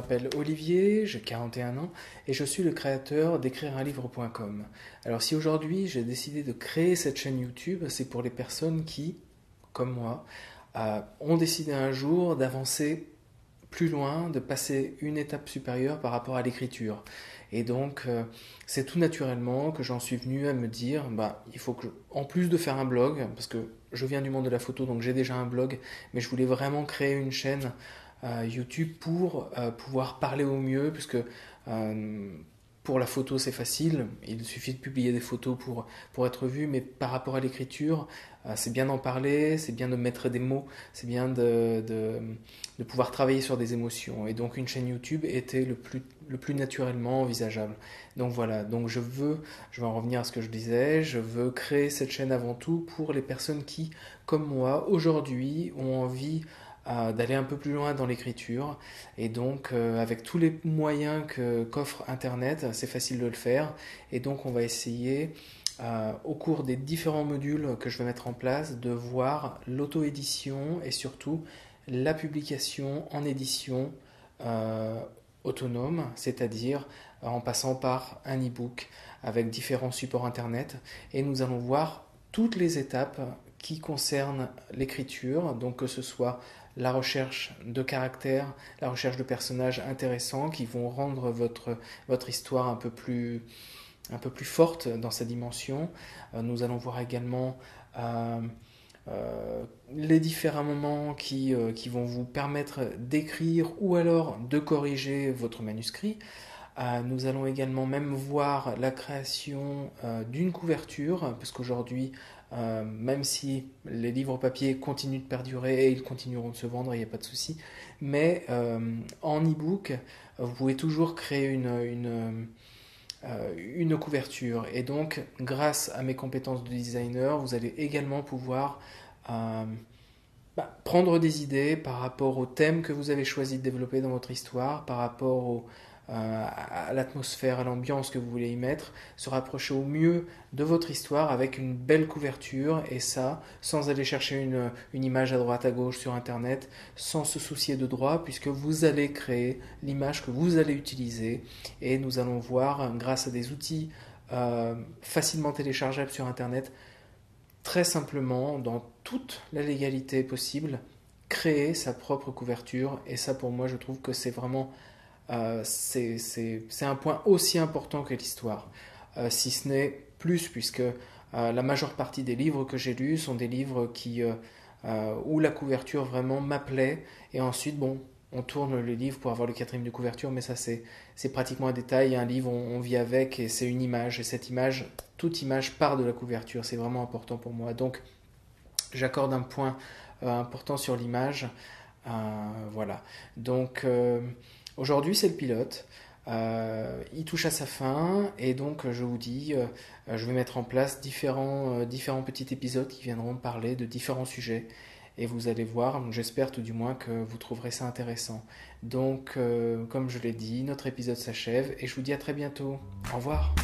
m'appelle Olivier, j'ai 41 ans et je suis le créateur d'écrireunlivre.com. Alors si aujourd'hui j'ai décidé de créer cette chaîne YouTube, c'est pour les personnes qui, comme moi, ont décidé un jour d'avancer plus loin, de passer une étape supérieure par rapport à l'écriture. Et donc, c'est tout naturellement que j'en suis venu à me dire, il faut que, en plus de faire un blog, parce que je viens du monde de la photo, donc j'ai déjà un blog, mais je voulais vraiment créer une chaîne YouTube pour pouvoir parler au mieux, puisque pour la photo c'est facile, il suffit de publier des photos pour être vu, mais par rapport à l'écriture, c'est bien d'en parler, c'est bien de mettre des mots, c'est bien de pouvoir travailler sur des émotions. Et donc une chaîne YouTube était le plus naturellement envisageable. Donc voilà, donc je vais en revenir à ce que je disais, je veux créer cette chaîne avant tout pour les personnes qui, comme moi, aujourd'hui ont envie d'aller un peu plus loin dans l'écriture. Et donc, avec tous les moyens qu'offre Internet, c'est facile de le faire. Et donc, on va essayer, au cours des différents modules que je vais mettre en place, de voir l'auto-édition et surtout la publication en édition autonome, c'est-à-dire en passant par un e-book avec différents supports Internet. Et nous allons voir toutes les étapes qui concernent l'écriture, donc que ce soit la recherche de caractères, la recherche de personnages intéressants qui vont rendre votre histoire un peu plus forte dans sa dimension. Nous allons voir également les différents moments qui vont vous permettre d'écrire ou alors de corriger votre manuscrit. Nous allons également même voir la création d'une couverture, parce qu'aujourd'hui, même si les livres papier continuent de perdurer et ils continueront de se vendre, il n'y a pas de souci, mais en e-book, vous pouvez toujours créer une couverture. Et donc, grâce à mes compétences de designer, vous allez également pouvoir prendre des idées par rapport au thème que vous avez choisi de développer dans votre histoire, par rapport à l'atmosphère, à l'ambiance que vous voulez y mettre, se rapprocher au mieux de votre histoire avec une belle couverture, et ça sans aller chercher une image à droite à gauche sur internet, sans se soucier de droit, puisque vous allez créer l'image que vous allez utiliser. Et nous allons voir, grâce à des outils facilement téléchargeables sur internet, très simplement, dans toute la légalité possible, créer sa propre couverture. Et ça, pour moi, je trouve que c'est vraiment c'est un point aussi important que l'histoire, si ce n'est plus, puisque la majeure partie des livres que j'ai lus sont des livres où la couverture vraiment m'appelait, et ensuite, bon, on tourne le livre pour avoir le quatrième de couverture, mais ça c'est pratiquement un détail. Un livre, on vit avec, et c'est une image, et cette image, toute image part de la couverture, c'est vraiment important pour moi. Donc j'accorde un point important sur l'image. Voilà. Donc aujourd'hui, c'est le pilote. Il touche à sa fin, et donc je vous dis, je vais mettre en place différents petits épisodes qui viendront parler de différents sujets. Et vous allez voir, j'espère tout du moins que vous trouverez ça intéressant. Donc, comme je l'ai dit, notre épisode s'achève et je vous dis à très bientôt. Au revoir.